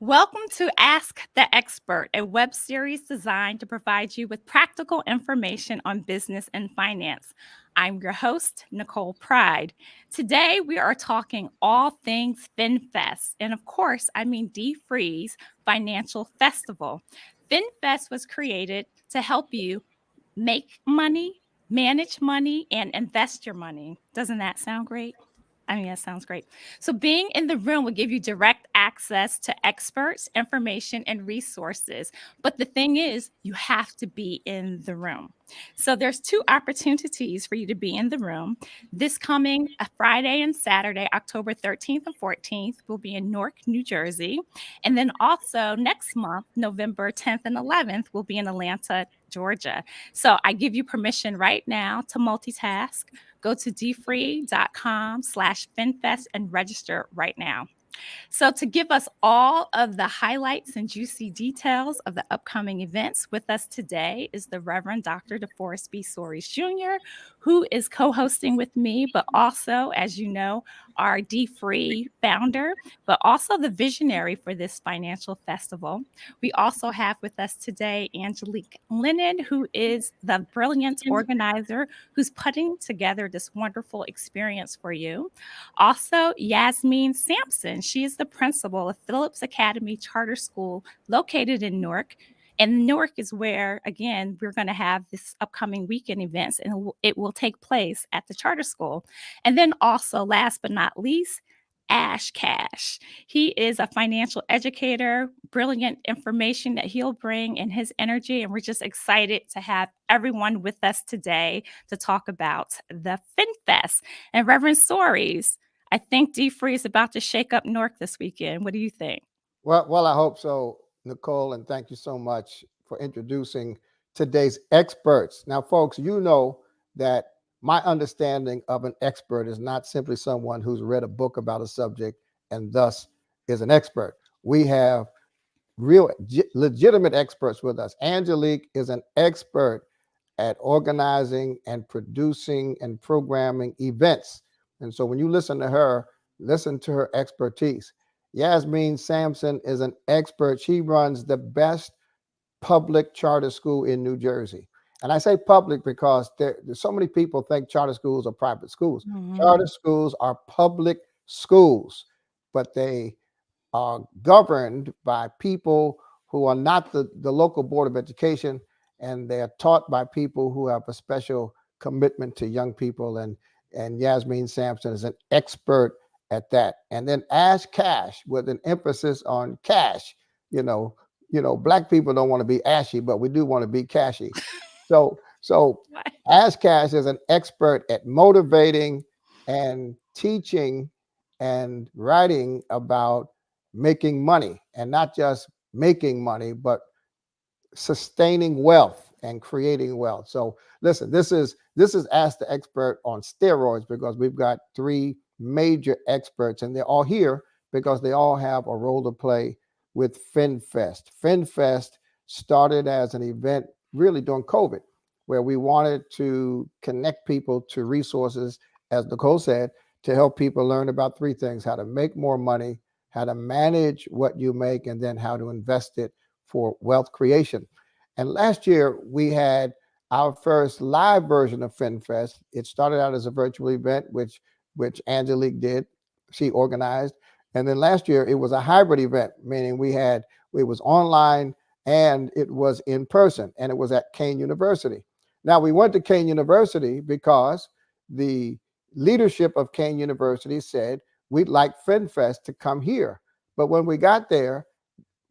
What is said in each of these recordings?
Welcome to Ask the Expert, a web series designed to provide you with practical information on business and finance. I'm your host, Nicole Pride. Today, we are talking all things FinFest. And of course, I mean DFree's Financial Festival. FinFest was created to help you make money, manage money, and invest your money. Doesn't that sound great? I mean, that sounds great. So, being in the room will give you direct access to experts, information, and resources. But the thing is, you have to be in the room. So, there's two opportunities for you to be in the room. This coming Friday and Saturday, October 13th and 14th, will be in Newark, New Jersey. And then also next month, November 10th and 11th, will be in Atlanta, Georgia. So, I give you permission right now to multitask. Go to dfree.com/FinFest and register right now. So, to give us all of the highlights and juicy details of the upcoming events, with us today is the Reverend Dr. DeForest B. Soaries Jr., who is co hosting with me, but also, as you know, our D Free founder, but also the visionary for this financial festival. We also have with us today Angelique Lennon, who is the brilliant organizer who's putting together this wonderful experience for you. Also, Yasmin Sampson. She is the principal of Phillips Academy Charter School located in Newark. And Newark is where, again, we're going to have this upcoming weekend events, and it will take place at the charter school. And then also, last but not least, Ash Cash. He is a financial educator, brilliant information that he'll bring in his energy. And we're just excited to have everyone with us today to talk about the FinFest. And Reverend Stories, I think D Free is about to shake up Newark this weekend. What do you think? Well, I hope so, Nicole, and thank you so much for introducing today's experts. Now, folks, you know that my understanding of an expert is not simply someone who's read a book about a subject and thus is an expert. We have legitimate experts with us. Angelique is an expert at organizing and producing and programming events. And so when you listen to her, listen to her expertise. Yasmin Sampson is an expert. She runs the best public charter school in New Jersey. And I say public because there's so many people think charter schools are private schools. Charter Mhm. schools are public schools, but they are governed by people who are not the local board of education, and they're taught by people who have a special commitment to young people. And Yasmin Sampson is an expert at that. And then Ash Cash with an emphasis on cash. You know, black people don't want to be ashy, but we do want to be cashy. So Ash Cash is an expert at motivating and teaching and writing about making money, and not just making money, but sustaining wealth and creating wealth. So listen, this is Ask the Expert on steroids, because we've got three major experts and they're all here because they all have a role to play with FinFest. FinFest started as an event really during COVID, where we wanted to connect people to resources, as Nicole said, to help people learn about three things: how to make more money, how to manage what you make, and then how to invest it for wealth creation. And last year we had our first live version of FinFest. It started out as a virtual event, which Angelique did, she organized, and then last year it was a hybrid event, meaning it was online and it was in person, and it was at Kane University. Now we went to Kane University because the leadership of Kane University said we'd like FinFest to come here. But when we got there,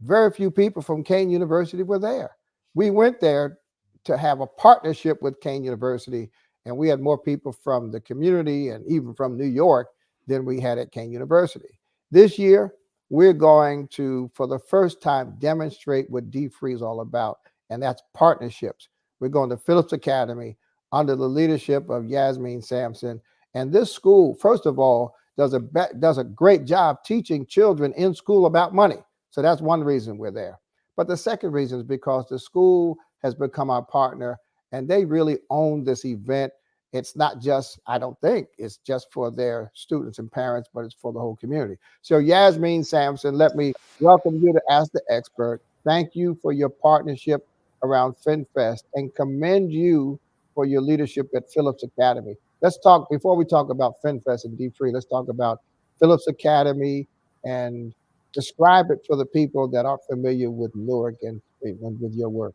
very few people from Kane University were there. We went there to have a partnership with Kane University, and we had more people from the community and even from New York than we had at Kane University. This year, we're going to, for the first time, demonstrate what D-Free is all about, and that's partnerships. We're going to Phillips Academy under the leadership of Yasmin Sampson. And this school, first of all, does a great job teaching children in school about money. So that's one reason we're there. But the second reason is because the school has become our partner, and they really own this event. it's not just, I don't think it's just for their students and parents, but it's for the whole community. So Yasmin Sampson, let me welcome you to Ask the Expert. Thank you for your partnership around FinFest and commend you for your leadership at Phillips Academy. Let's talk, before we talk about FinFest and D3, let's talk about Phillips Academy and describe it for the people that aren't familiar with Newark and with your work.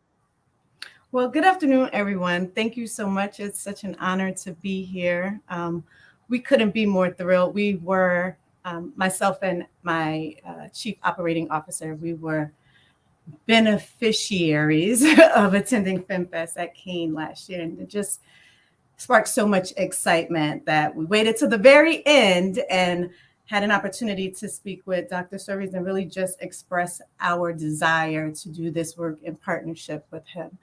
Well, good afternoon, everyone. Thank you so much. It's such an honor to be here. We couldn't be more thrilled. We were, myself and my chief operating officer, we were beneficiaries of attending FinFest at Keene last year. And it just sparked so much excitement that we waited to the very end and had an opportunity to speak with Dr. Surveys and really just express our desire to do this work in partnership with him.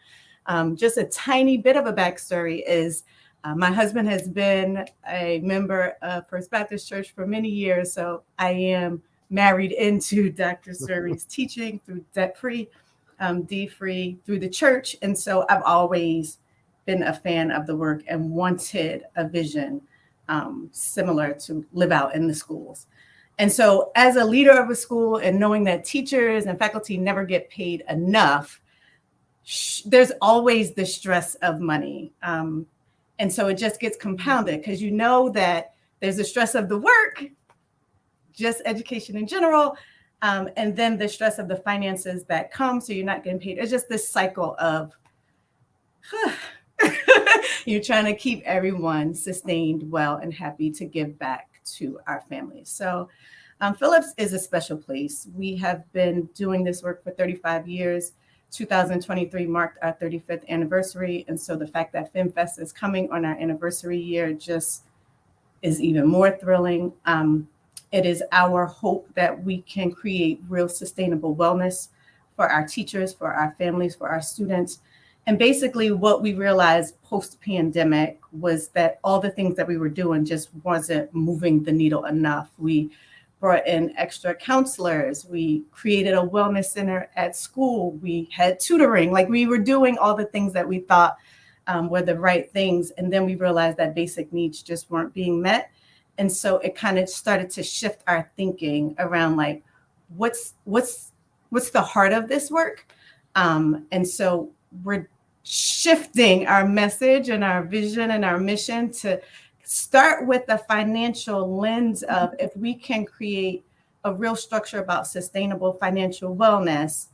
Just a tiny bit of a backstory is my husband has been a member of First Baptist Church for many years, so I am married into Dr. Surveys' teaching through debt-free, D-free, through the church. And so I've always been a fan of the work and wanted a vision similar to live out in the schools. And so as a leader of a school and knowing that teachers and faculty never get paid enough, there's always the stress of money. And so it just gets compounded because you know that there's the stress of the work, just education in general, and then the stress of the finances that come, so you're not getting paid. It's just this cycle of you're trying to keep everyone sustained, well, and happy to give back to our families. So Phillips is a special place. We have been doing this work for 35 years. 2023 marked our 35th anniversary. And so the fact that FinFest is coming on our anniversary year just is even more thrilling. It is our hope that we can create real sustainable wellness for our teachers, for our families, for our students. And basically what we realized post-pandemic was that all the things that we were doing just wasn't moving the needle enough. We brought in extra counselors. We created a wellness center at school. We had tutoring. Like, we were doing all the things that we thought were the right things. And then we realized that basic needs just weren't being met. And so it kind of started to shift our thinking around, like, what's the heart of this work? And so we're shifting our message and our vision and our mission to start with the financial lens of, if we can create a real structure about sustainable financial wellness,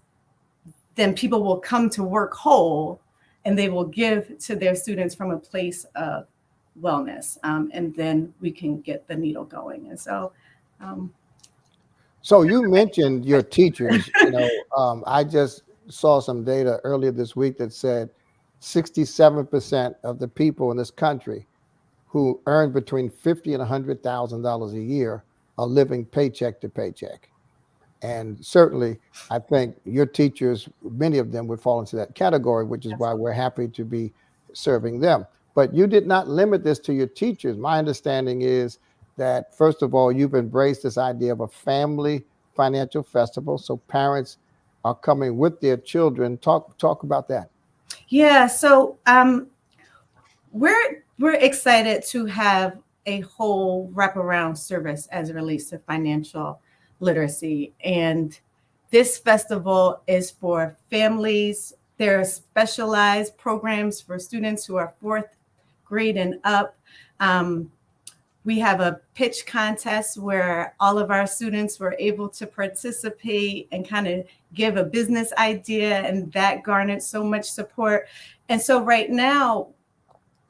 then people will come to work whole and they will give to their students from a place of wellness. And then we can get the needle going. And so, so you mentioned your teachers. I just saw some data earlier this week that said 67% of the people in this country who earn between $50,000 and $100,000 a year are living paycheck to paycheck. And certainly, I think your teachers, many of them would fall into that category, which is why we're happy to be serving them. But you did not limit this to your teachers. My understanding is that, first of all, you've embraced this idea of a family financial festival. So parents are coming with their children. Talk about that. Yeah, so we're excited to have a whole wraparound service as it relates to financial literacy. And this festival is for families. There are specialized programs for students who are 4th grade and up. We have a pitch contest where all of our students were able to participate and kind of give a business idea, and that garnered so much support. And so right now,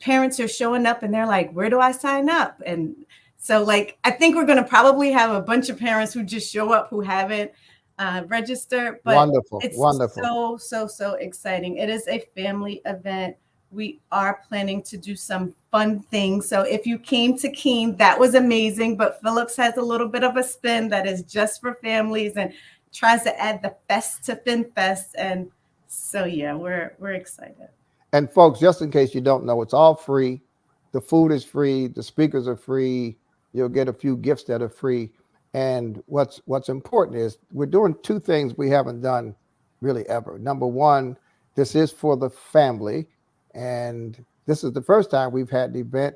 parents are showing up and they're like, where do I sign up? And so, like, I think we're going to probably have a bunch of parents who just show up who haven't registered. But Wonderful. So exciting. It is a family event. We are planning to do some fun things. So if you came to Keene, that was amazing. But Phillips has a little bit of a spin that is just for families and tries to add the fest to FinFest. And so, yeah, we're excited. And folks, just in case you don't know, it's all free. The food is free. The speakers are free. You'll get a few gifts that are free. And what's important is we're doing two things we haven't done really ever. Number one, this is for the family. And this is the first time we've had the event,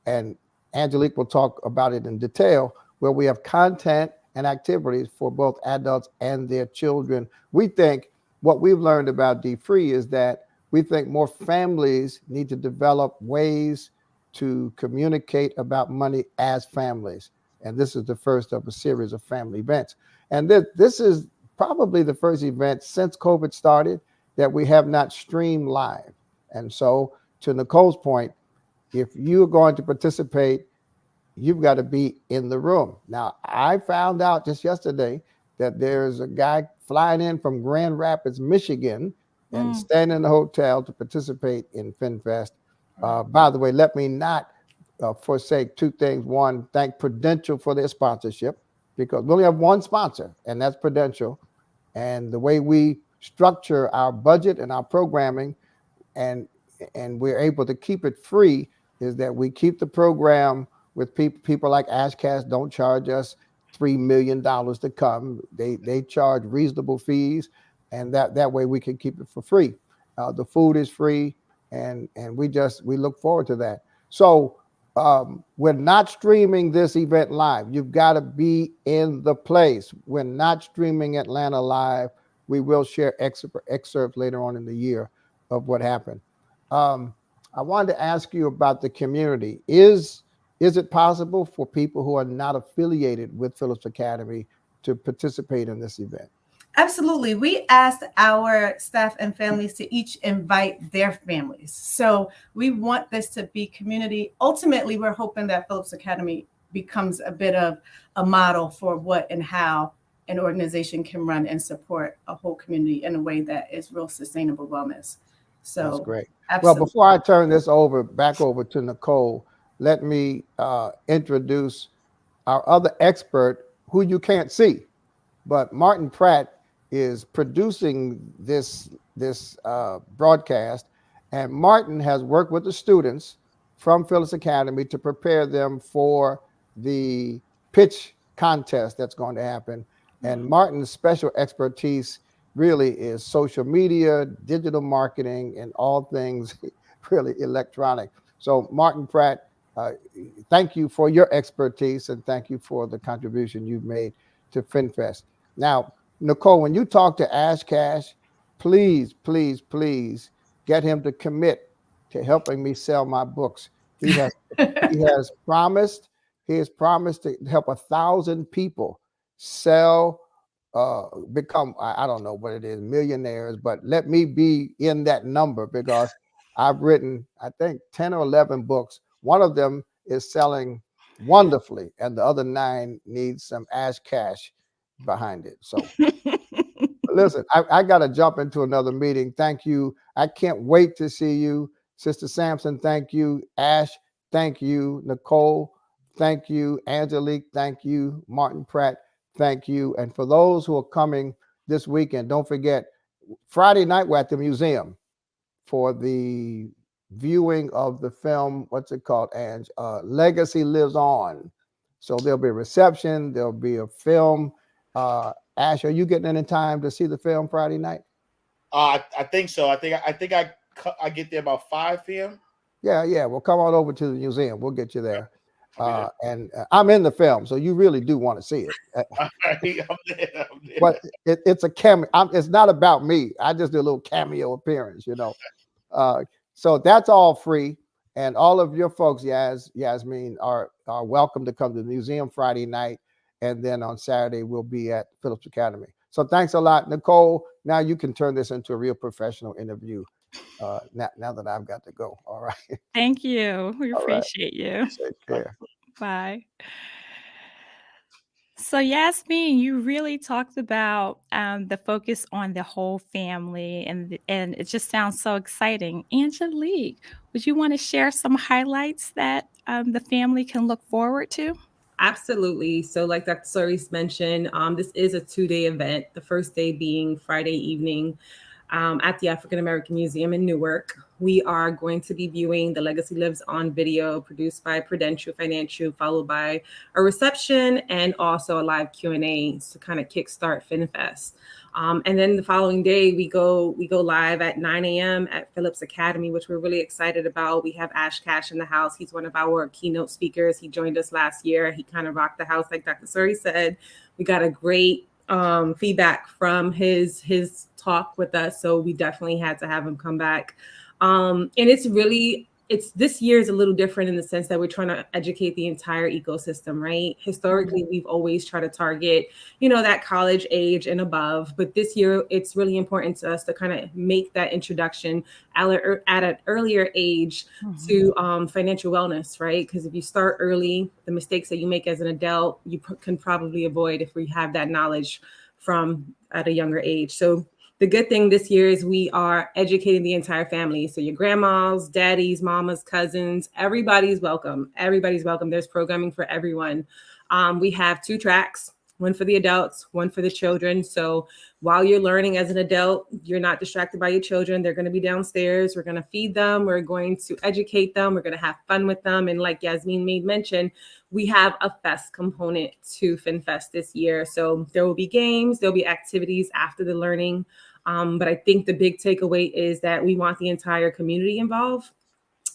and Angelique will talk about it in detail, where we have content and activities for both adults and their children. We think what we've learned about D-Free is that we think more families need to develop ways to communicate about money as families. And this is the first of a series of family events. And this is probably the first event since COVID started that we have not streamed live. And so, to Nicole's point, if you're going to participate, you've got to be in the room. Now, I found out just yesterday that there's a guy flying in from Grand Rapids, Michigan, and staying in the hotel to participate in FinFest. By the way, let me not forsake two things. One, thank Prudential for their sponsorship, because we only have one sponsor, and that's Prudential. And the way we structure our budget and our programming, and we're able to keep it free, is that we keep the program with people like Ashcash don't charge us $3 million to come. They charge reasonable fees, and that way we can keep it for free. The food is free, and we look forward to that. So we're not streaming this event live. You've got to be in the place. We're not streaming Atlanta live. We will share excerpts later on in the year of what happened. I wanted to ask you about the community. Is it possible for people who are not affiliated with Phillips Academy to participate in this event? Absolutely. We asked our staff and families to each invite their families. So we want this to be community. Ultimately, we're hoping that Phillips Academy becomes a bit of a model for what and how an organization can run and support a whole community in a way that is real sustainable wellness. So that's great. Absolutely. Well, before I turn this back over to Nicole, let me introduce our other expert who you can't see, but Martin Pratt is producing this broadcast, and Martin has worked with the students from Phillips Academy to prepare them for the pitch contest that's going to happen. And Martin's special expertise really is social media, digital marketing, and all things really electronic. So Martin Pratt, thank you for your expertise, and thank you for the contribution you've made to FinFest. Now, Nicole, when you talk to Ashcash, please, please, please get him to commit to helping me sell my books. He has promised to help 1,000 people sell, become, I don't know what it is, millionaires, but let me be in that number, because I've written, I think, 10 or 11 books. One of them is selling wonderfully, and the other 9 need some Ashcash behind it. So listen, I got to jump into another meeting. Thank you. I can't wait to see you. Sister Sampson, thank you. Ash, thank you. Nicole, thank you. Angelique, thank you. Martin Pratt, thank you. And for those who are coming this weekend, don't forget, Friday night we're at the museum for the viewing of the film, what's it called, Ange? Legacy Lives On. So there'll be a reception, there'll be a film. Ash, are you getting in time to see the film Friday night? I think so. I think I get there about 5 p.m. Yeah. Well, come on over to the museum. We'll get you there. And I'm in the film, so you really do want to see it. I'm there. But it's a cameo. It's not about me. I just do a little cameo appearance, So that's all free, and all of your folks, Yasmin, are welcome to come to the museum Friday night, and then on Saturday we'll be at Phillips Academy. So thanks a lot, Nicole. Now you can turn this into a real professional interview. Now that I've got to go. All right. Thank you. We All appreciate you. Take care. Bye. So Yasmin, you really talked about the focus on the whole family, and it just sounds so exciting. Angelique, would you want to share some highlights that the family can look forward to? Absolutely. So like Dr. Solis mentioned, this is a 2-day event, the first day being Friday evening. at the African American Museum in Newark. We are going to be viewing The Legacy Lives on video, produced by Prudential Financial, followed by a reception and also a live Q&A to kind of kickstart FinFest. And then the following day, we go live at 9 a.m. at Phillips Academy, which we're really excited about. We have Ash Cash in the house. He's one of our keynote speakers. He joined us last year. He kind of rocked the house, like Dr. Suri said. We got a great feedback from his talk with us, so we definitely had to have him come back. And this year is a little different in the sense that we're trying to educate the entire ecosystem, right? Historically, we've always tried to target, that college age and above, but this year it's really important to us to kind of make that introduction at an earlier age to financial wellness, right? Because if you start early, the mistakes that you make as an adult, you can probably avoid if we have that knowledge from at a younger age. So the good thing this year is we are educating the entire family. So your grandmas, daddies, mamas, cousins, everybody's welcome. Everybody's welcome. There's programming for everyone. We have 2 tracks, one for the adults, one for the children. So while you're learning as an adult, you're not distracted by your children. They're going to be downstairs. We're going to feed them. We're going to educate them. We're going to have fun with them. And like Yasmin made mention, we have a fest component to FinFest this year. So there will be games, there'll be activities after the learning. But I think the big takeaway is that we want the entire community involved.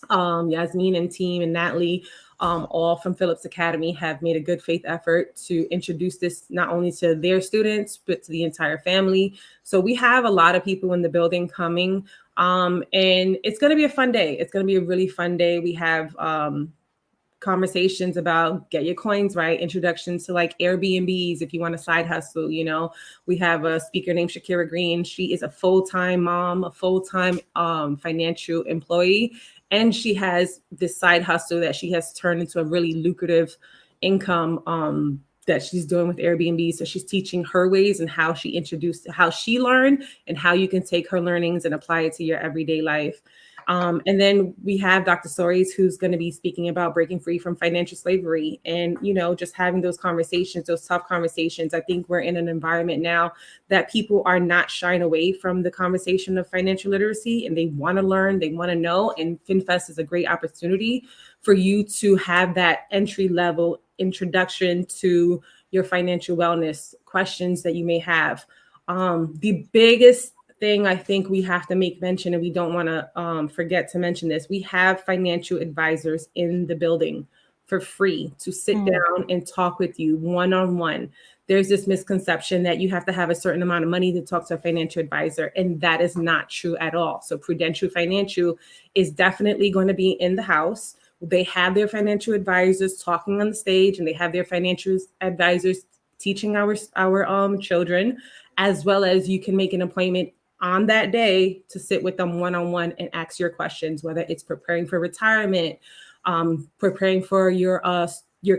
Yasmin and team and Natalie, all from Phillips Academy, have made a good faith effort to introduce this not only to their students, but to the entire family. So we have a lot of people in the building coming, and it's going to be a fun day. It's going to be a really fun day. We have conversations about get your coins right, introductions to like Airbnbs if you want a side hustle. We have a speaker named Shakira Green. She is a full-time mom, a full-time financial employee, and she has this side hustle that she has turned into a really lucrative income that she's doing with Airbnb. So she's teaching her ways and how she learned and how you can take her learnings and apply it to your everyday life. And then we have Dr. Soares, who's going to be speaking about breaking free from financial slavery and, just having those conversations, those tough conversations. I think we're in an environment now that people are not shying away from the conversation of financial literacy, and they want to learn, they want to know. And FinFest is a great opportunity for you to have that entry level introduction to your financial wellness questions that you may have. The biggest thing I think we have to make mention, and we don't want to forget to mention this, we have financial advisors in the building for free to sit down and talk with you one-on-one. There's this misconception that you have to have a certain amount of money to talk to a financial advisor, and that is not true at all. So Prudential Financial is definitely going to be in the house. They have their financial advisors talking on the stage, and they have their financial advisors teaching our children, as well as you can make an appointment on that day to sit with them one-on-one and ask your questions, whether it's preparing for retirement, preparing for your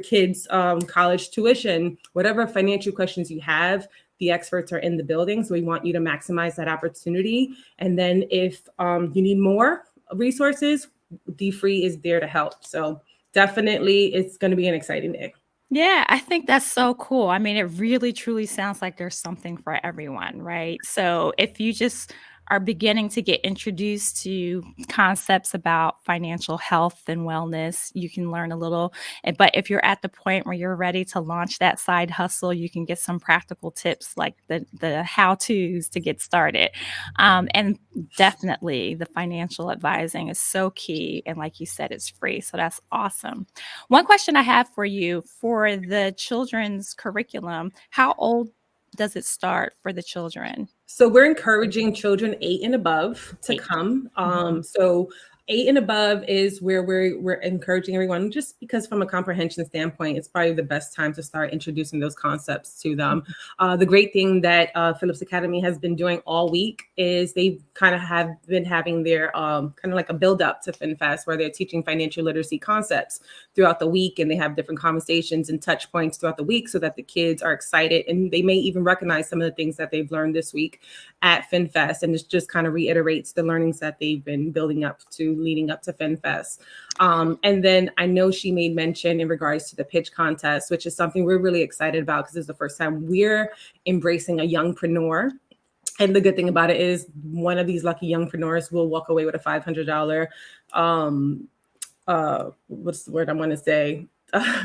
kids' college tuition, whatever financial questions you have, the experts are in the building. So we want you to maximize that opportunity. And then if you need more resources, D-Free is there to help. So definitely it's going to be an exciting day. Yeah, I think that's so cool. I mean, it really truly sounds like there's something for everyone, right? So if you just are beginning to get introduced to concepts about financial health and wellness, you can learn a little. But if you're at the point where you're ready to launch that side hustle, you can get some practical tips like the how-tos to get started. And definitely the financial advising is so key. And like you said, it's free. So that's awesome. One question I have for you for the children's curriculum, how old does it start for the children? So we're encouraging children 8 and above to come. So 8 and above is where we're encouraging everyone, just because from a comprehension standpoint, it's probably the best time to start introducing those concepts to them. The great thing that Phillips Academy has been doing all week is they kind of have been having their kind of like a build up to FinFest, where they're teaching financial literacy concepts throughout the week, and they have different conversations and touch points throughout the week so that the kids are excited, and they may even recognize some of the things that they've learned this week at FinFest, and it just kind of reiterates the learnings that they've been building up to leading up to FinFest. And then I know she made mention in regards to the pitch contest, which is something we're really excited about because it's the first time we're embracing a youngpreneur And the good thing about it is one of these lucky youngpreneurs will walk away with a $500, what's the word I want to say?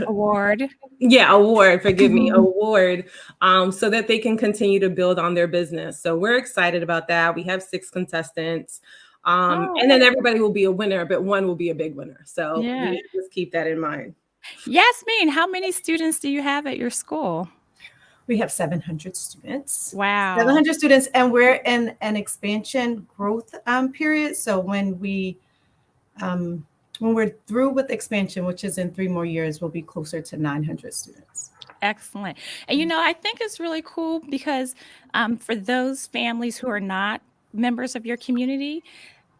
Award. Yeah, award, forgive me, award, so that they can continue to build on their business. So we're excited about that. We have 6 contestants. And then everybody will be a winner, but one will be a big winner. So Yeah. we just keep that in mind. Yasmin, how many students do you have at your school? We have 700 students. Wow. 700 students, and we're in an expansion growth period. So when we're through with expansion, which is in 3 more years, we'll be closer to 900 students. Excellent. And I think it's really cool because for those families who are not members of your community,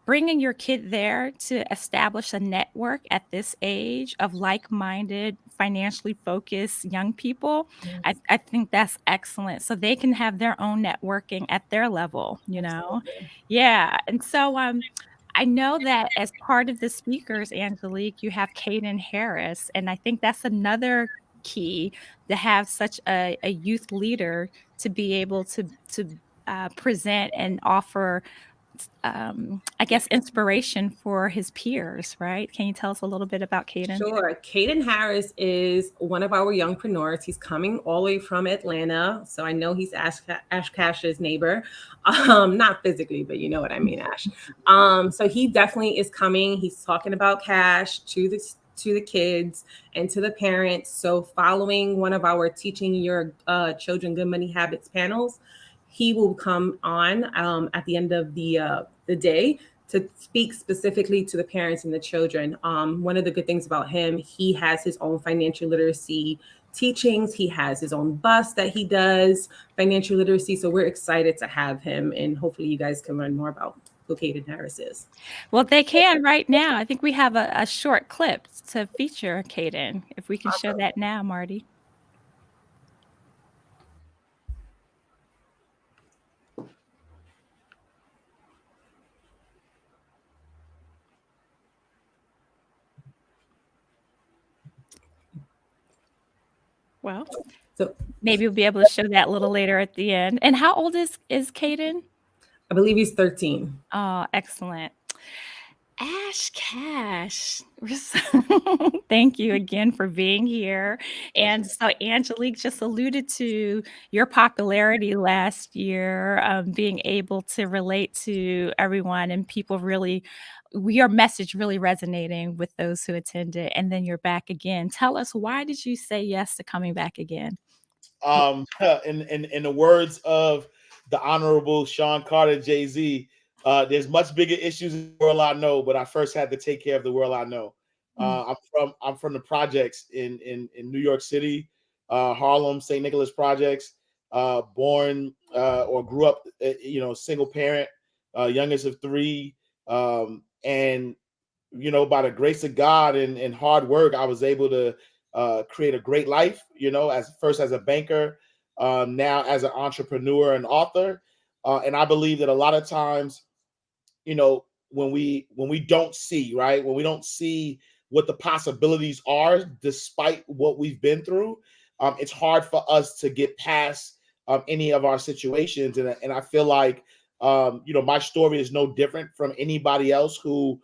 bringing your kid there to establish a network at this age of like-minded, financially focused young people, Yes. I think that's excellent. So they can have their own networking at their level, Absolutely. Yeah. And so I know that as part of the speakers, Angelique, you have Caden Harris, and I think that's another key to have such a youth leader to be able to present and offer, I guess, inspiration for his peers, right? Can you tell us a little bit about Caden? Sure. Caden Harris is one of our youngpreneurs. He's coming all the way from Atlanta. So I know he's Ash Cash's neighbor. Not physically, but you know what I mean, Ash. So he definitely is coming. He's talking about cash to the kids and to the parents. So following one of our Teaching Your Children Good Money Habits panels, he will come on at the end of the day to speak specifically to the parents and the children. One of the good things about him, he has his own financial literacy teachings. He has his own bus that he does financial literacy. So we're excited to have him, and hopefully you guys can learn more about who Caden Harris is. Well, they can right now. I think we have a short clip to feature Caden. If we can show that now, Marty. Well, So maybe we'll be able to show that a little later at the end. And how old is Caden? I believe he's 13. Oh, excellent. Ash Cash, thank you again for being here. And so Angelique just alluded to your popularity last year, being able to relate to everyone and people really, your message really resonating with those who attended. And then you're back again. Tell us, why did you say yes to coming back again? In the words of the Honorable Sean Carter, Jay-Z, there's much bigger issues in the world I know, but I first had to take care of the world I know. I'm from the projects in New York City, Harlem, St. Nicholas projects. Born or grew up, single parent, youngest of 3, and by the grace of God and hard work, I was able to create a great life. As a banker, now as an entrepreneur and author, and I believe that a lot of times, when we don't see, right, when we don't see what the possibilities are, despite what we've been through, it's hard for us to get past any of our situations. And I feel like, my story is no different from anybody else who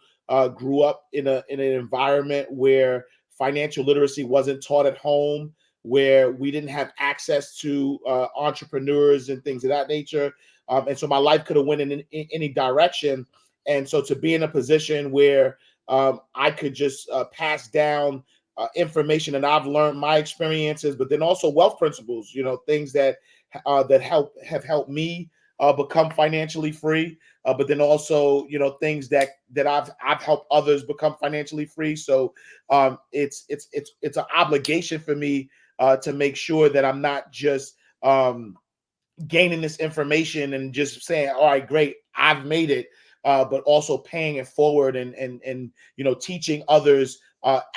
grew up in an environment where financial literacy wasn't taught at home, where we didn't have access to entrepreneurs and things of that nature. And so my life could have went in any direction. And so to be in a position where I could just pass down information that I've learned, my experiences, but then also wealth principles, things that have helped me become financially free, but then also, things that I've helped others become financially free. So it's an obligation for me to make sure that I'm not just gaining this information and just saying, all right, great, I've made it, but also paying it forward and teaching others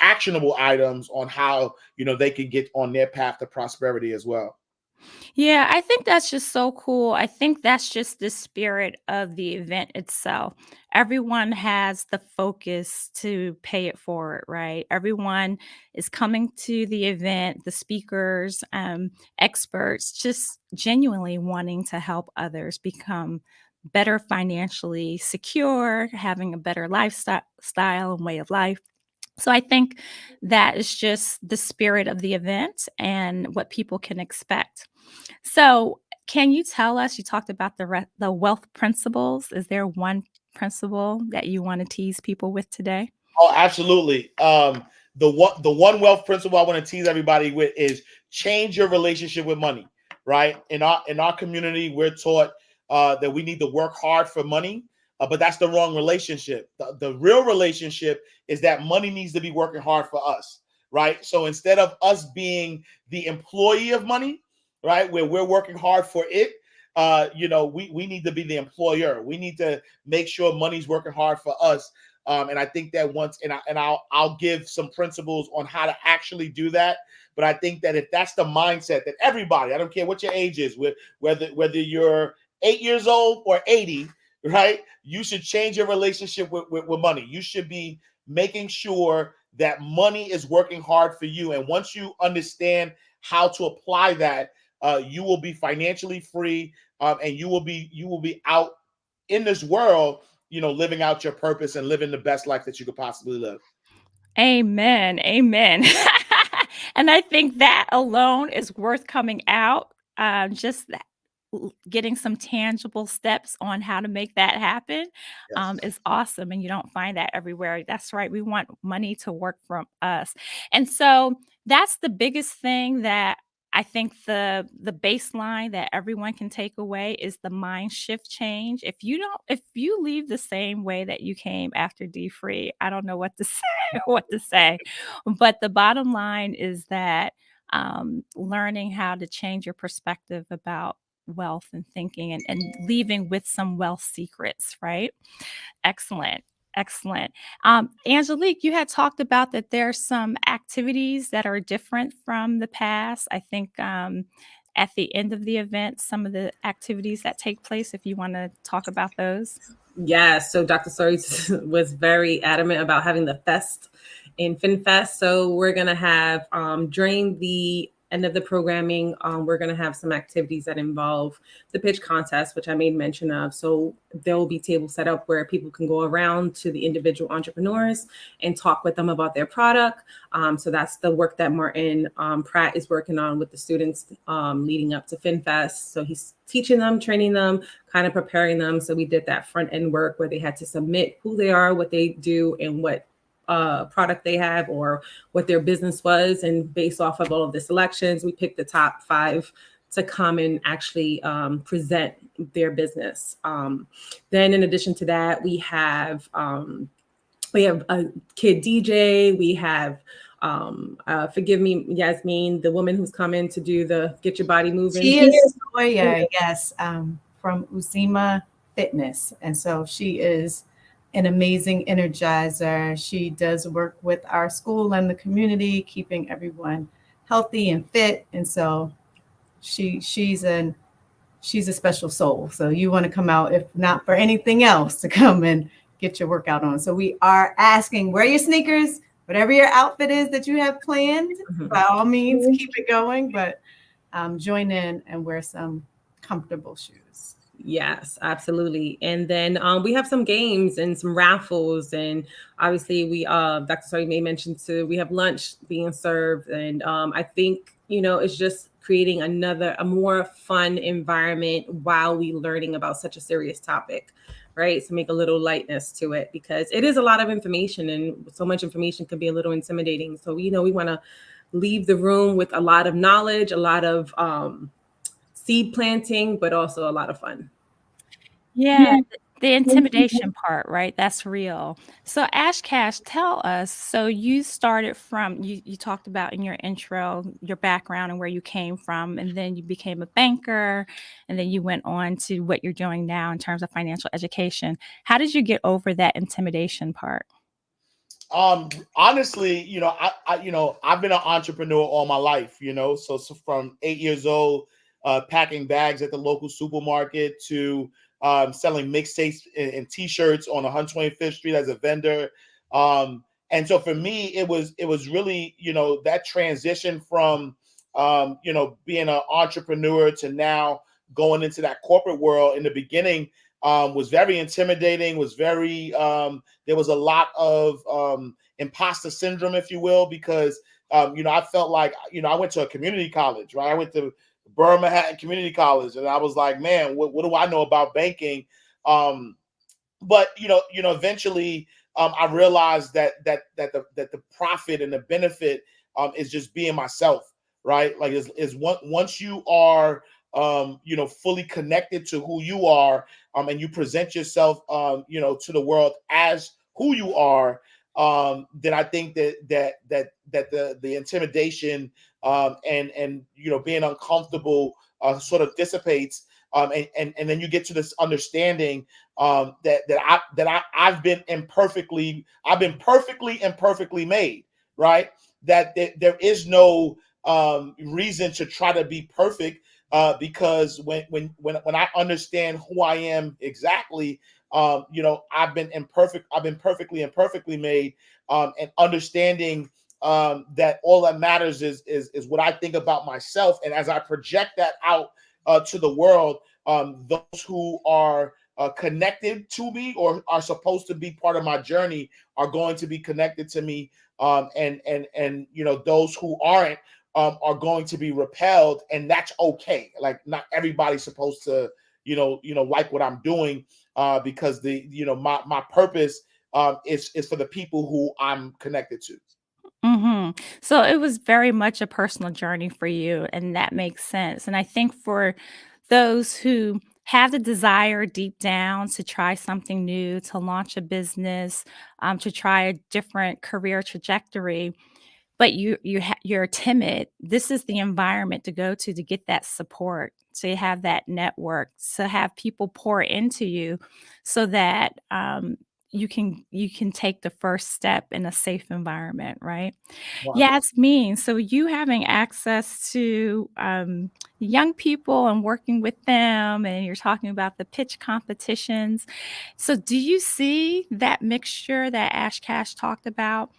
actionable items on how they can get on their path to prosperity as well. Yeah, I think that's just so cool. I think that's just the spirit of the event itself. Everyone has the focus to pay it forward, right? Everyone is coming to the event, the speakers, experts, just genuinely wanting to help others become better financially secure, having a better lifestyle style and way of life. So I think that is just the spirit of the event and what people can expect. So, can you tell us, you talked about the wealth principles. Is there one principle that you wanna tease people with today? Oh, absolutely. The one wealth principle I want to tease everybody with is change your relationship with money. Right, in our community, we're taught that we need to work hard for money, but that's the wrong relationship. The real relationship is that money needs to be working hard for us. Right, so instead of us being the employee of money, right, where we're working hard for it, we need to be the employer. We need to make sure money's working hard for us. And I think that I'll give some principles on how to actually do that. But I think that if that's the mindset that everybody, I don't care what your age is, whether you're 8 years old or 80, right, you should change your relationship with money. You should be making sure that money is working hard for you. And once you understand how to apply that, you will be financially free, and you will be out in this world, living out your purpose and living the best life that you could possibly live. Amen, amen. And I think that alone is worth coming out, just that getting some tangible steps on how to make that happen, Yes. is awesome, and you don't find that everywhere. That's right, we want money to work from us. And so, that's the biggest thing that I think the baseline that everyone can take away is the mind shift change. If you leave the same way that you came after D free, I don't know what to say what to say. But the bottom line is that, learning how to change your perspective about wealth and thinking and leaving with some wealth secrets, right? Excellent. Excellent. Angelique, you had talked about that there's some activities that are different from the past. I think at the end of the event, some of the activities that take place, if you want to talk about those. Yeah, so Dr. Stories was very adamant about having the fest in FinFest. So we're going to have, during the end of the programming, we're going to have some activities that involve the pitch contest, which I made mention of. So there will be tables set up where people can go around to the individual entrepreneurs and talk with them about their product. So that's the work that Martin Pratt is working on with the students leading up to FinFest. So he's teaching them, training them, kind of preparing them. So we did that front end work where they had to submit who they are, what they do, and what product they have or what their business was. And based off of all of the selections, we picked the top 5 to come and actually present their business. Then in addition to that, we have a kid DJ. We have forgive me, Yasmin, the woman who's coming to do the Get Your Body Moving. She is Toya, yes, from Uzima Fitness. And so she is an amazing energizer. She does work with our school and the community, keeping everyone healthy and fit. And so she's a special soul. So you want to come out, if not for anything else, to come and get your workout on. So we are asking, wear your sneakers, whatever your outfit is that you have planned, by all means, keep it going, but join in and wear some comfortable shoes. Yes, absolutely. And then we have some games and some raffles. And obviously Dr. Story may mention too, we have lunch being served. And I think, it's just creating a more fun environment while we learning about such a serious topic, right? So make a little lightness to it because it is a lot of information and so much information can be a little intimidating. So, we want to leave the room with a lot of knowledge, a lot of seed planting, but also a lot of fun. Yeah, the intimidation part, right? That's real. So Ash Cash, tell us. So you started from you talked about in your intro your background and where you came from, and then you became a banker, and then you went on to what you're doing now in terms of financial education. How did you get over that intimidation part? Honestly, I've been an entrepreneur all my life, so from 8 years old, packing bags at the local supermarket to selling mixtapes and t-shirts on 125th Street as a vendor. And so for me, it was really, that transition from, being an entrepreneur to now going into that corporate world. In the beginning, was very intimidating, was very, there was a lot of imposter syndrome, if you will, because, I felt like, I went to a community college, right? I went to Burr Manhattan Community College, and I was like, man, what do I know about banking? But eventually, I realized that the profit and the benefit is just being myself, right? Like, once you are fully connected to who you are, and you present yourself to the world as who you are, then I think that the intimidation and being uncomfortable sort of dissipates, and then you get to this understanding I've been perfectly imperfectly made, right? That there is no reason to try to be perfect, because when I understand who I am exactly, I've been perfectly imperfectly made, and understanding that all that matters is what I think about myself, and as I project that out to the world, those who are connected to me or are supposed to be part of my journey are going to be connected to me, and those who aren't are going to be repelled, and that's okay. Like, not everybody's supposed to like what I'm doing, because my purpose is for the people who I'm connected to. So it was very much a personal journey for you, and that makes sense. And I think for those who have the desire deep down to try something new, to launch a business, to try a different career trajectory, but you're timid, this is the environment to go to get that support, to have that network, to have people pour into you so that you can take the first step in a safe environment, right? Wow. Yasmin, so you having access to young people and working with them, and you're talking about the pitch competitions. So, do you see that mixture that Ash Cash talked about?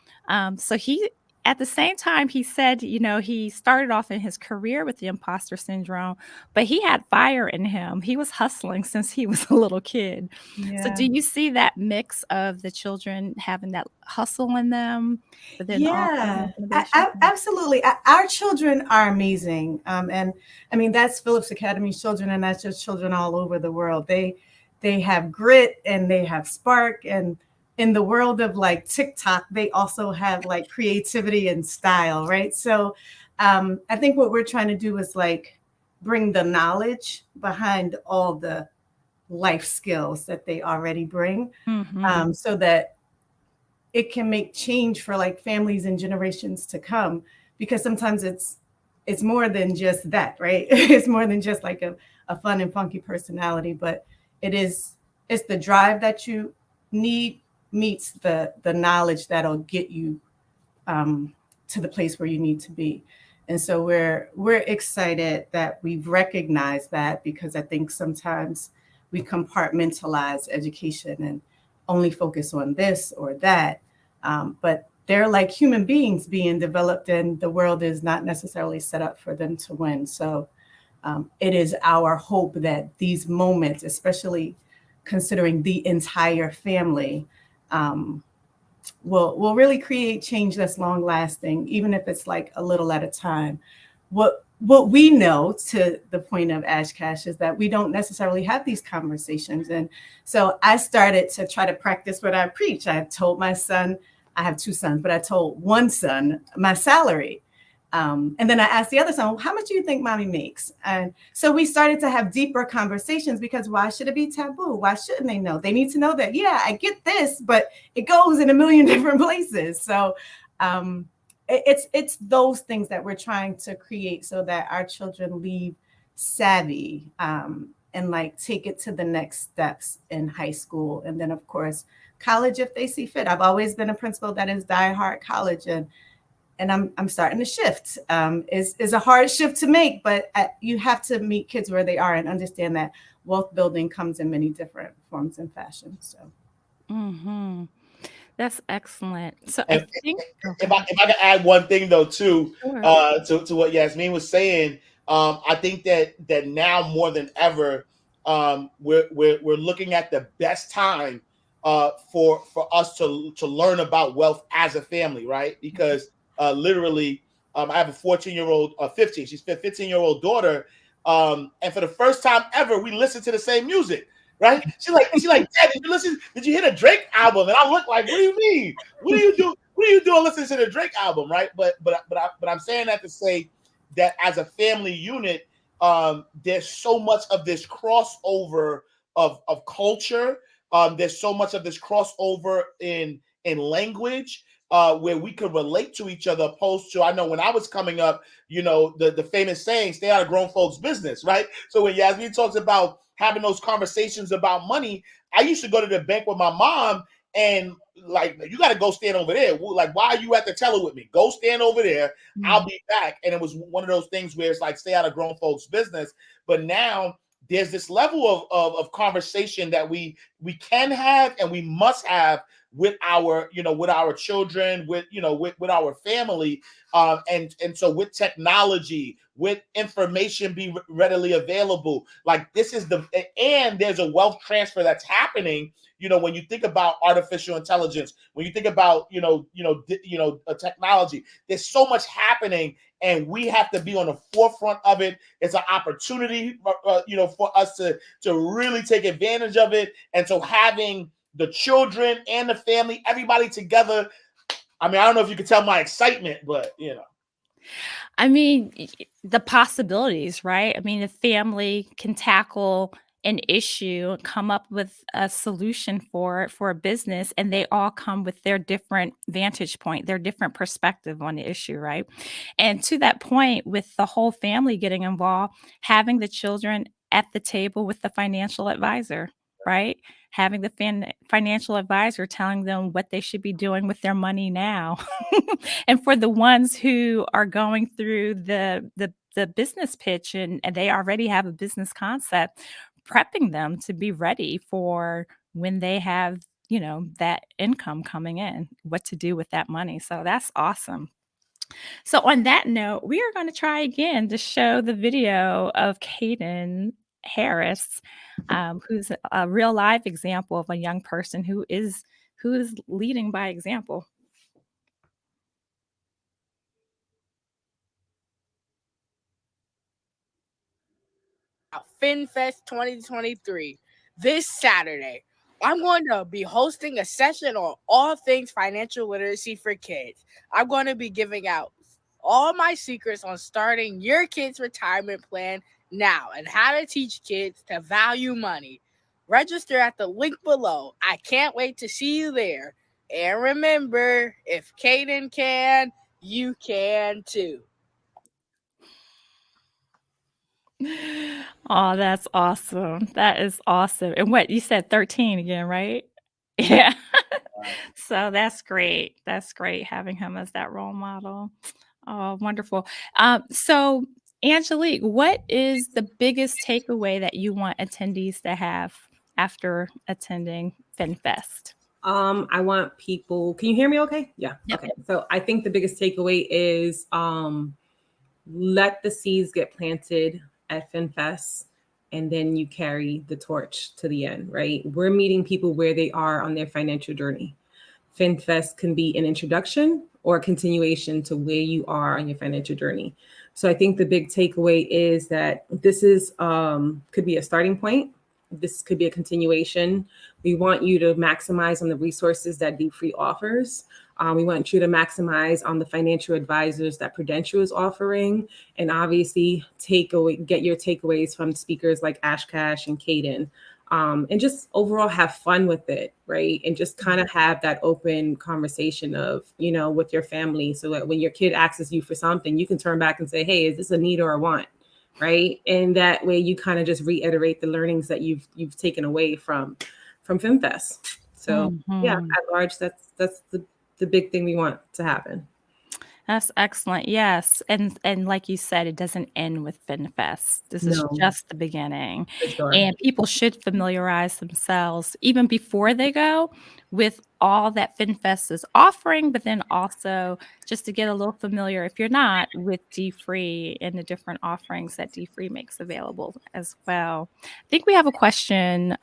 So he, at the same time, he said, he started off in his career with the imposter syndrome, but he had fire in him. He was hustling since he was a little kid. So, Yeah. do you see that mix of the children having that hustle in them, but then also the Yeah, innovation? absolutely. Our children are amazing. And I mean, that's Phillips Academy's children, and that's just children all over the world. They have grit and they have spark. And in the world of like TikTok, they also have like creativity and style, right? So I think what we're trying to do is like bring the knowledge behind all the life skills that they already bring, Mhm. so that it can make change for like families and generations to come, because sometimes it's more than just that, right? It's more than just like a fun and funky personality, but it's the drive that you need meets the knowledge that'll get you to the place where you need to be. And so we're excited that we've recognized that, because I think sometimes we compartmentalize education and only focus on this or that. But they're like human beings being developed, and the world is not necessarily set up for them to win. So it is our hope that these moments, especially considering the entire family, will really create change that's long lasting, even if it's like a little at a time. What we know, to the point of Ash Cash, is that we don't necessarily have these conversations. And so I started to try to practice what I preach. I told my son, I have two sons, but I told one son my salary. And then I asked the other son, well, how much do you think mommy makes? And so we started to have deeper conversations, because why should it be taboo? Why shouldn't they know? They need to know that, yeah, I get this, but it goes in a million different places. So it's those things that we're trying to create, so that our children leave savvy, and like take it to the next steps in high school. And then, of course, college if they see fit. I've always been a principal that is diehard college, and and I'm starting to shift. Is a hard shift to make, but you have to meet kids where they are and understand that wealth building comes in many different forms and fashions. So. Mhm. That's excellent. So I And think if I could add one thing though too, sure. to what Yasmin was saying, I think that now more than ever, we're looking at the best time for us to learn about wealth as a family, right? Because literally, I have a 14-year-old, 15, she's 15-year-old daughter, and for the first time ever, we listen to the same music. Right? She's like, Dad, did you listen? Did you hear the Drake album? And I look like, what do you mean? What are you doing? What are you doing listening to the Drake album, right? But I'm saying that to say that as a family unit, there's so much of this crossover of culture. There's so much of this crossover in language, where we could relate to each other. Opposed to, I know when I was coming up, the famous saying, "Stay out of grown folks' business," right? So when Yasmin talks about having those conversations about money, I used to go to the bank with my mom and like, you got to go stand over there. Like, why are you at the teller with me? Go stand over there. I'll be back. And it was one of those things where it's like, stay out of grown folks' business. But now there's this level of conversation that we can have and we must have with our children, with our family, and so with technology, with information be readily available. Like, this is and there's a wealth transfer that's happening. When you think about artificial intelligence, when you think about technology, there's so much happening, and we have to be on the forefront of it. It's an opportunity, for us to really take advantage of it. And so having the children and the family, everybody together. I mean, I don't know if you can tell my excitement, but I mean, the possibilities, right? I mean, the family can tackle an issue, come up with a solution for it, for a business, and they all come with their different vantage point, their different perspective on the issue, right? And to that point, with the whole family getting involved, having the children at the table with the financial advisor, right? Having the financial advisor telling them what they should be doing with their money now. And for the ones who are going through the business pitch, and they already have a business concept, prepping them to be ready for when they have, that income coming in, what to do with that money. So that's awesome. So on that note, we are going to try again to show the video of Caden Harris, who's a real live example of a young person who is leading by example. FinFest 2023 this Saturday. I'm going to be hosting a session on all things financial literacy for kids. I'm going to be giving out all my secrets on starting your kids' retirement plan now and how to teach kids to value money. Register at the link below. I can't wait to see you there. And remember, if Caden can, you can too. Oh, that's awesome. That is awesome. And what you said 13 again, right? Yeah. So that's great. That's great having him as that role model. Oh, wonderful. So Angelique, what is the biggest takeaway that you want attendees to have after attending FinFest? I want people, can you hear me okay? Yeah. Yep. Okay. So I think the biggest takeaway is let the seeds get planted at FinFest, and then you carry the torch to the end, right? We're meeting people where they are on their financial journey. FinFest can be an introduction or a continuation to where you are on your financial journey. So I think the big takeaway is that this is could be a starting point. This could be a continuation. We want you to maximize on the resources that Deep Free offers. We want you to maximize on the financial advisors that Prudential is offering, and obviously get your takeaways from speakers like Ash Cash and Caden, and just overall have fun with it, right? And just kind of have that open conversation of, with your family, so that when your kid asks you for something, you can turn back and say, hey, is this a need or a want? Right? And that way you kind of just reiterate the learnings that you've taken away from FinFest. So yeah, at large, that's the big thing we want to happen. That's excellent. Yes. And like you said, it doesn't end with FinFest. This is No, just the beginning. for sure. And people should familiarize themselves even before they go with all that FinFest is offering, but then also just to get a little familiar, if you're not, with D-Free and the different offerings that D-Free makes available as well. I think we have a question.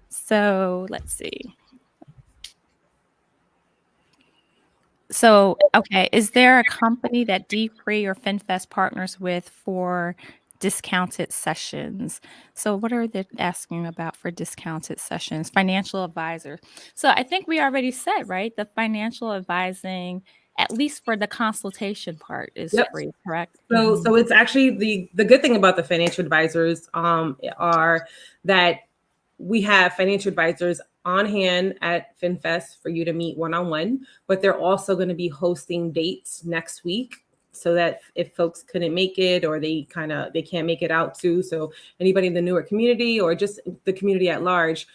So let's see. So, okay, is there a company that D-Free or FinFest partners with for discounted sessions? So what are they asking about for discounted sessions? Financial advisor. So I think we already said, right? The financial advising, at least for the consultation part, is Yep. free, correct? So it's actually the good thing about the financial advisors are that we have financial advisors on hand at FinFest for you to meet one-on-one, but they're also going to be hosting dates next week so that if folks couldn't make it or they can't make it out too. So anybody in the Newark community or just the community at large,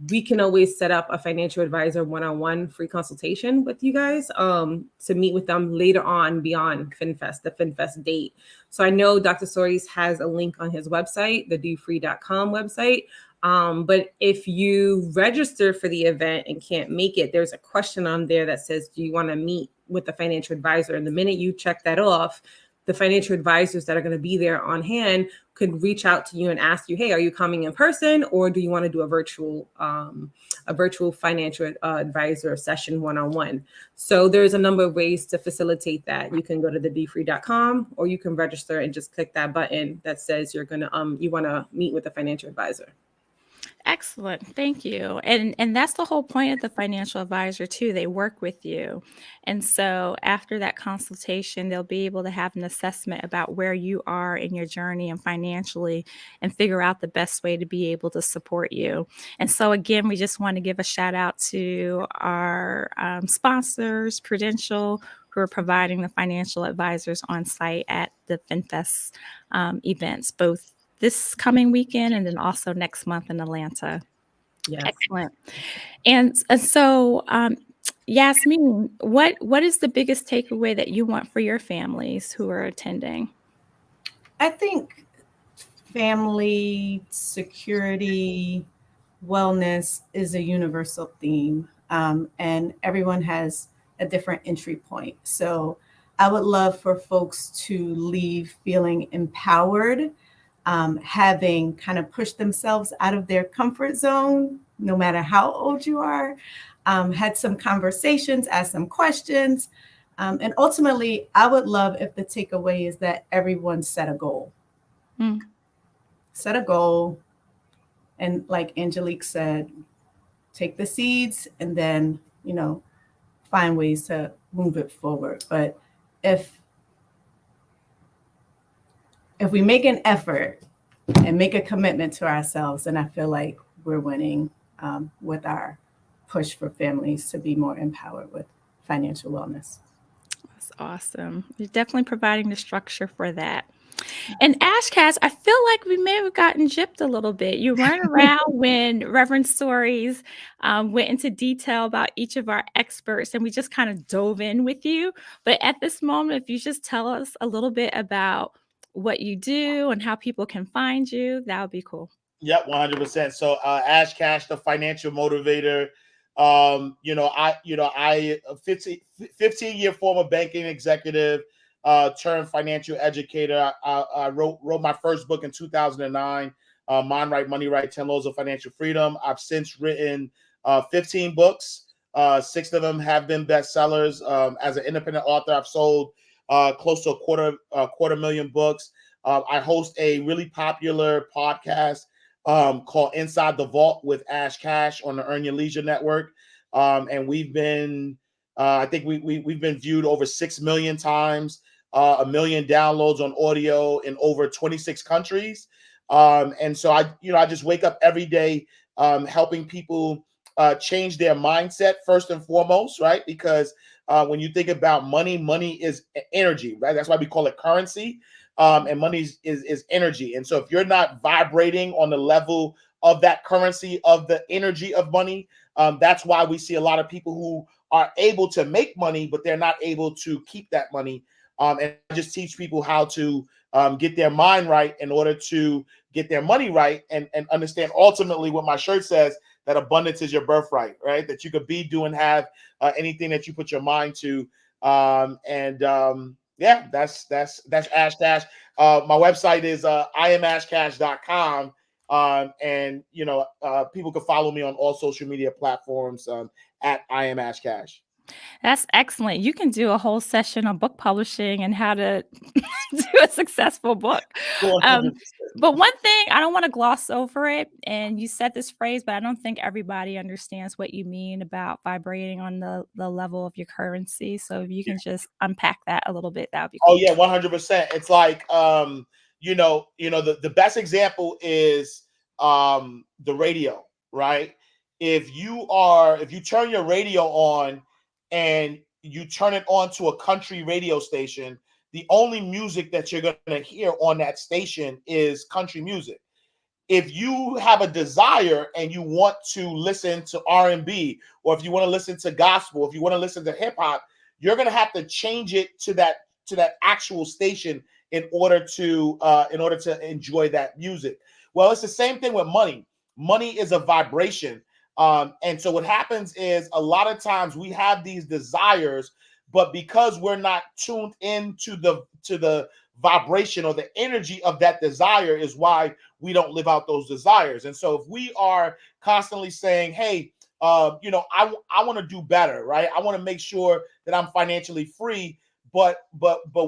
we can always set up a financial advisor one-on-one free consultation with you guys to meet with them later on beyond FinFest, the FinFest date. So I know Dr. Soares has a link on his website, the dfree.com website. But if you register for the event and can't make it, there's a question on there that says, do you want to meet with the financial advisor? And the minute you check that off, the financial advisors that are going to be there on hand could reach out to you and ask you, hey, are you coming in person or do you want to do a virtual financial advisor session one-on-one? So there's a number of ways to facilitate that. You can go to the dfree.com or you can register and just click that button that says you want to meet with a financial advisor. Excellent. Thank you. And that's the whole point of the financial advisor too. They work with you. And so after that consultation, they'll be able to have an assessment about where you are in your journey and financially and figure out the best way to be able to support you. And so again, we just want to give a shout out to our sponsors, Prudential, who are providing the financial advisors on site at the FinFest events, both this coming weekend and then also next month in Atlanta. Yes. Excellent. And so, Yasmin, what is the biggest takeaway that you want for your families who are attending? I think family, security, wellness is a universal theme, and everyone has a different entry point. So I would love for folks to leave feeling empowered, having kind of pushed themselves out of their comfort zone, no matter how old you are, had some conversations, asked some questions. And ultimately, I would love if the takeaway is that everyone set a goal. Set a goal. And like Angelique said, take the seeds and then, find ways to move it forward. But if we make an effort and make a commitment to ourselves, then I feel like we're winning with our push for families to be more empowered with financial wellness. That's awesome. You're definitely providing the structure for that. And Ashcash, I feel like we may have gotten gypped a little bit. You weren't around when Reverend Soares went into detail about each of our experts, and we just kind of dove in with you. But at this moment, if you just tell us a little bit about what you do and how people can find you, that would be cool. Yep, 100%. So Ashcash, the financial motivator. I 15-year former banking executive, turned financial educator. I wrote my first book in 2009, Mind Right, Money Right, 10 Laws of Financial Freedom. I've since written 15 books. 6 of them have been bestsellers. As an independent author, I've sold close to a quarter million books. I host a really popular podcast called Inside the Vault with Ashcash on the Earn Your Leisure Network. And we've been, I think we've been viewed over 6 million times, 1 million downloads on audio in over 26 countries. And so I just wake up every day helping people change their mindset first and foremost, right? Because when you think about money, money is energy, right? That's why we call it currency. And money is energy. And so if you're not vibrating on the level of that currency, of the energy of money, that's why we see a lot of people who are able to make money, but they're not able to keep that money. And I just teach people how to get their mind right in order to get their money right, and understand ultimately what my shirt says, that abundance is your birthright, right? That you could be, do, and have anything that you put your mind to. Yeah, that's Ash Cash. My website is iamashcash.com. And people can follow me on all social media platforms at iamashcash. That's excellent. You can do a whole session on book publishing and how to do a successful book. 100%. But one thing, I don't want to gloss over it. And you said this phrase, but I don't think everybody understands what you mean about vibrating on the level of your currency. So if you can just unpack that a little bit, that would be Oh cool. yeah, 100%. It's like the best example is the radio, right? If you turn your radio on and you turn it on to a country radio station, the only music that you're going to hear on that station is country music. If you have a desire and you want to listen to R&B, or if you want to listen to gospel, if you want to listen to hip hop, you're going to have to change it to that actual station in order to enjoy that music. Well, it's the same thing with money. Money is a vibration. And so what happens is, a lot of times we have these desires, but because we're not tuned into the vibration or the energy of that desire, is why we don't live out those desires. And so if we are constantly saying, hey, I want to do better, right? I want to make sure that I'm financially free, but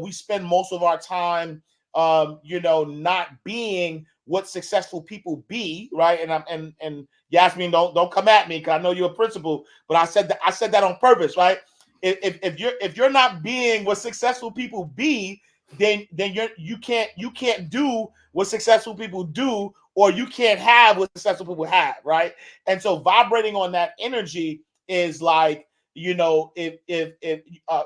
we spend most of our time not being what successful people be, right? And Yasmin, don't come at me, because I know you're a principal, but I said that on purpose, right? If you're not being what successful people be, then you can't do what successful people do, or you can't have what successful people have, right? And so vibrating on that energy is like, if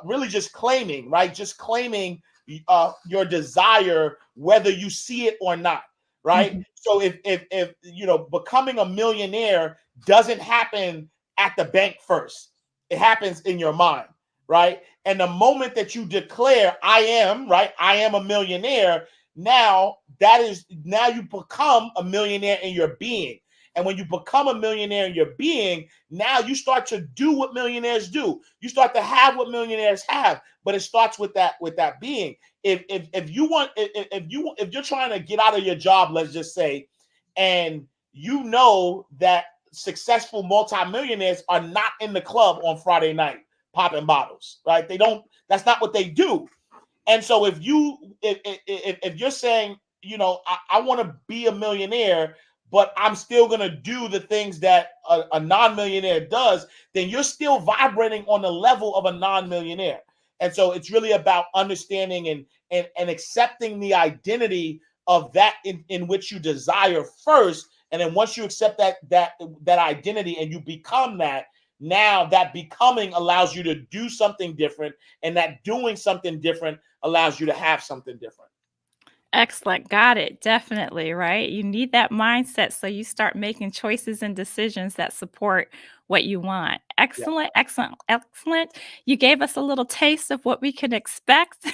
really just claiming, right? Just claiming your desire, whether you see it or not, right? Mm-hmm. So if becoming a millionaire doesn't happen at the bank first, it happens in your mind, right? And the moment that you declare, I am a millionaire, now you become a millionaire in your being. And when you become a millionaire in your being, now you start to do what millionaires do. You start to have what millionaires have, but it starts with that being. If you're trying to get out of your job, let's just say, and you know that successful multimillionaires are not in the club on Friday night popping bottles, right? That's not what they do. And so if you're saying, I want to be a millionaire, but I'm still going to do the things that a non-millionaire does, then you're still vibrating on the level of a non-millionaire. And so it's really about understanding and accepting the identity of that in which you desire first. And then once you accept that identity and you become that, now that becoming allows you to do something different, and that doing something different allows you to have something different. Excellent. Got it. Definitely, right? You need that mindset so you start making choices and decisions that support what you want. Excellent, yeah. Excellent, excellent. You gave us a little taste of what we can expect.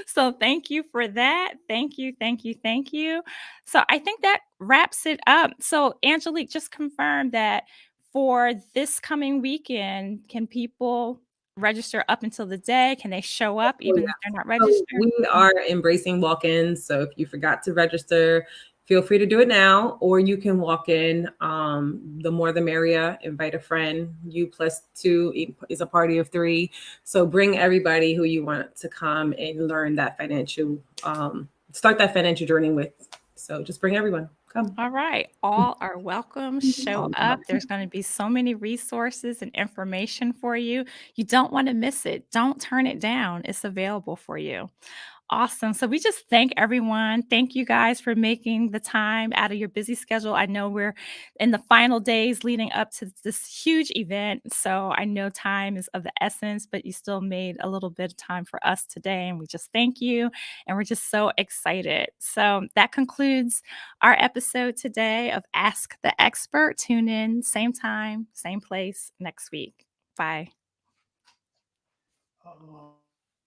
So thank you for that. Thank you, thank you, thank you. So I think that wraps it up. So Angelique, just confirm that for this coming weekend, can people register up until the day? Can they show up even if they're not registered? So we are embracing walk-ins. So if you forgot to register, feel free to do it now, or you can walk in. The more the merrier. Invite a friend. You plus two is a party of three. So bring everybody who you want to come and learn that start that financial journey with. So just bring everyone. Come. All right. All are welcome. Show up. There's going to be so many resources and information for you. You don't want to miss it. Don't turn it down. It's available for you. Awesome. So we just thank everyone. Thank you guys for making the time out of your busy schedule. I know we're in the final days leading up to this huge event. So I know time is of the essence, but you still made a little bit of time for us today. And we just thank you. And we're just so excited. So that concludes our episode today of Ask the Expert. Tune in, same time, same place next week. Bye. Oh.